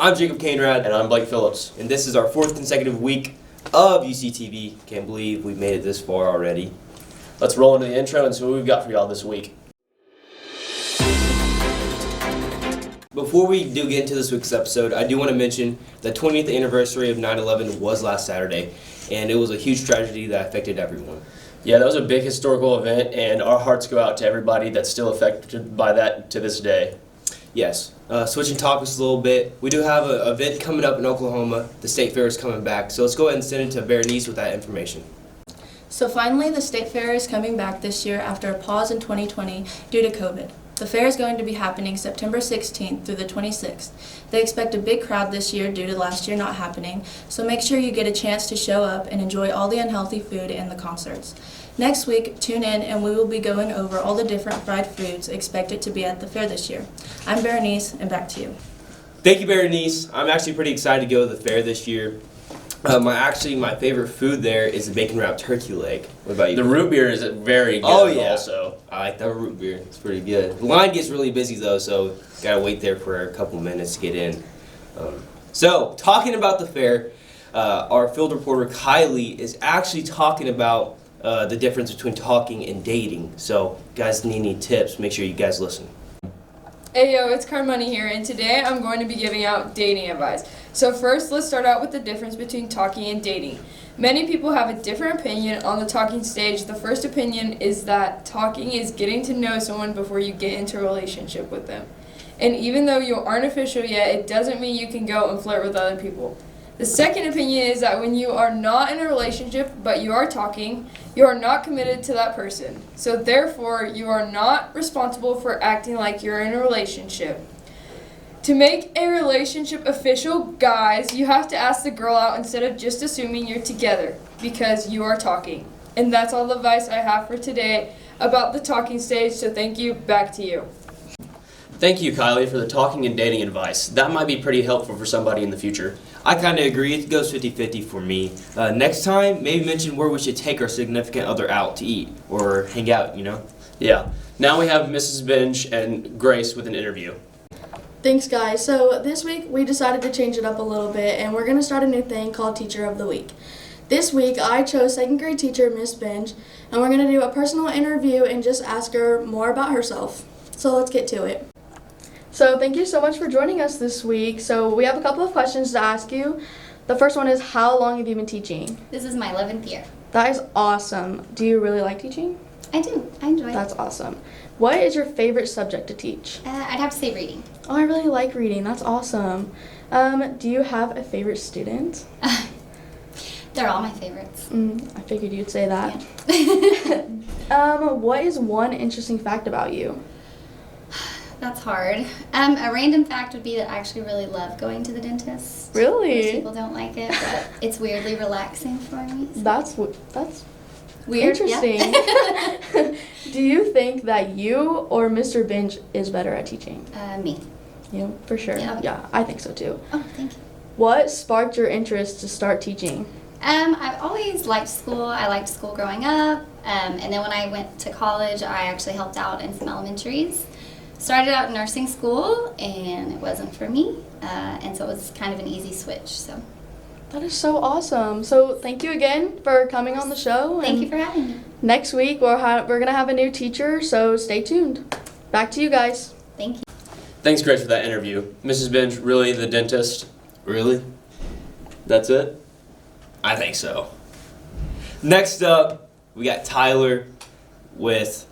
I'm Jacob Cainrad. And I'm Blake Phillips. And this is our 4th consecutive week of UCTV. Can't believe we've made it this far already. Let's roll into the intro and see what we've got for y'all this week. Before we do get into this week's episode, I do want to mention the 20th anniversary of 9/11 was last Saturday, and it was a huge tragedy that affected everyone. Yeah, that was a big historical event, and our hearts go out to everybody that's still affected by that to this day. Yes. Switching topics a little bit, we do have an event coming up in Oklahoma. The State Fair is coming back, so let's go ahead and send it to Berenice with that information. So finally, the State Fair is coming back this year after a pause in 2020 due to COVID. The fair is going to be happening September 16th through the 26th. They expect a big crowd this year due to last year not happening, so make sure you get a chance to show up and enjoy all the unhealthy food and the concerts. Next week, tune in and we will be going over all the different fried foods expected to be at the fair this year. I'm Berenice, and back to you. Thank you, Berenice. I'm actually pretty excited to go to the fair this year. My favorite food there is the bacon wrapped turkey leg. What about you? The root beer is very good. Oh yeah. Also, I like that root beer. It's pretty good. The line gets really busy though, so gotta wait there for a couple minutes to get in. So talking about the fair, our field reporter Kylie is actually talking about the difference between talking and dating. So, guys, need any tips? Make sure you guys listen. Hey yo, it's Carmoney here, and today I'm going to be giving out dating advice. So first, let's start out with the difference between talking and dating. Many people have a different opinion on the talking stage. The first opinion is that talking is getting to know someone before you get into a relationship with them. And even though you aren't official yet, it doesn't mean you can go and flirt with other people. The second opinion is that when you are not in a relationship, but you are talking, you are not committed to that person. So therefore, you are not responsible for acting like you're in a relationship. To make a relationship official, guys, you have to ask the girl out instead of just assuming you're together, because you are talking. And that's all the advice I have for today about the talking stage, so thank you, back to you. thank you, Kylie, for the talking and dating advice. That might be pretty helpful for somebody in the future. I kind of agree. It goes 50-50 for me. Next time, maybe mention where we should take our significant other out to eat or hang out, you know? Yeah. Now we have Mrs. Binge and Grace with an interview. Thanks, guys. So this week we decided to change it up a little bit, and we're going to start a new thing called Teacher of the Week. This week I chose 2nd grade teacher Miss Binge, and we're going to do a personal interview and just ask her more about herself. So let's get to it. So thank you so much for joining us this week. So we have a couple of questions to ask you. The first one is, how long have you been teaching? This is my 11th year. That is awesome. Do you really like teaching? I do. I enjoy it. That's awesome. What is your favorite subject to teach? I'd have to say reading. Oh, I really like reading. That's awesome. Do you have a favorite student? They're all my favorites. I figured you'd say that. Yeah. What is one interesting fact about you? That's hard. A random fact would be that I actually really love going to the dentist. Really? Most people don't like it, but it's weirdly relaxing for me. So. That's Weird. interesting. Yeah. Do you think that you or Mr. Binge is better at teaching? Me. You, for sure. Yeah. I think so too. Oh, thank you. What sparked your interest to start teaching? I've always liked school. I liked school growing up. And then when I went to college, I actually helped out in some elementaries. Started out in nursing school, and it wasn't for me. And so it was kind of an easy switch. So. That is so awesome. So thank you again for coming on the show. Thank you for having me. Next week we're going to have a new teacher, so stay tuned. Back to you guys. Thank you. Thanks, Grace, for that interview. Mrs. Binge, really the dentist? Really? That's it? I think so. Next up, we got Tyler with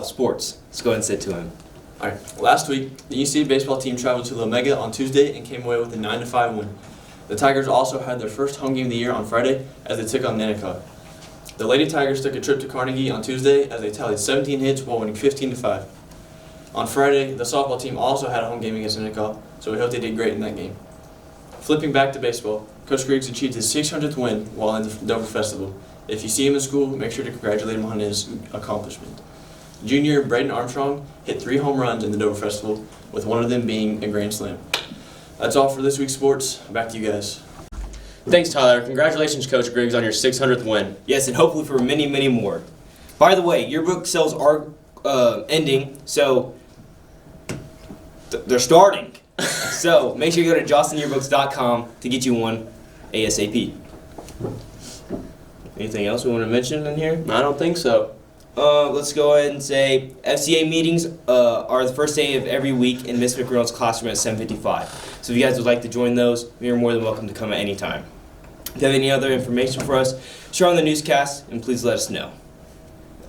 sports. Let's go ahead and sit to him. Alright, last week, the UC baseball team traveled to La Mega on Tuesday and came away with a 9-5 win. The Tigers also had their first home game of the year on Friday as they took on Nanticoke. The Lady Tigers took a trip to Carnegie on Tuesday as they tallied 17 hits while winning 15-5. On Friday, the softball team also had a home game against Nanticoke, so we hope they did great in that game. Flipping back to baseball, Coach Griggs achieved his 600th win while in the Dover Festival. If you see him in school, make sure to congratulate him on his accomplishment. Junior Braden Armstrong hit 3 home runs in the Dover Festival, with one of them being a grand slam. That's all for this week's sports. Back to you guys. Thanks, Tyler. Congratulations, Coach Griggs, on your 600th win. Yes, and hopefully for many, many more. By the way, yearbook sales are ending, so they're starting. So make sure you go to jostlinyearbooks.com to get you one ASAP. Anything else we want to mention in here? I don't think so. Let's go ahead and say FCA meetings are the first day of every week in Miss McReynolds' classroom at 7:55. So if you guys would like to join those, you're more than welcome to come at any time. If you have any other information for us, share on the newscast and please let us know.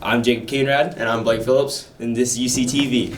I'm Jacob Cainrad, And I'm Blake Phillips. and this is UCTV.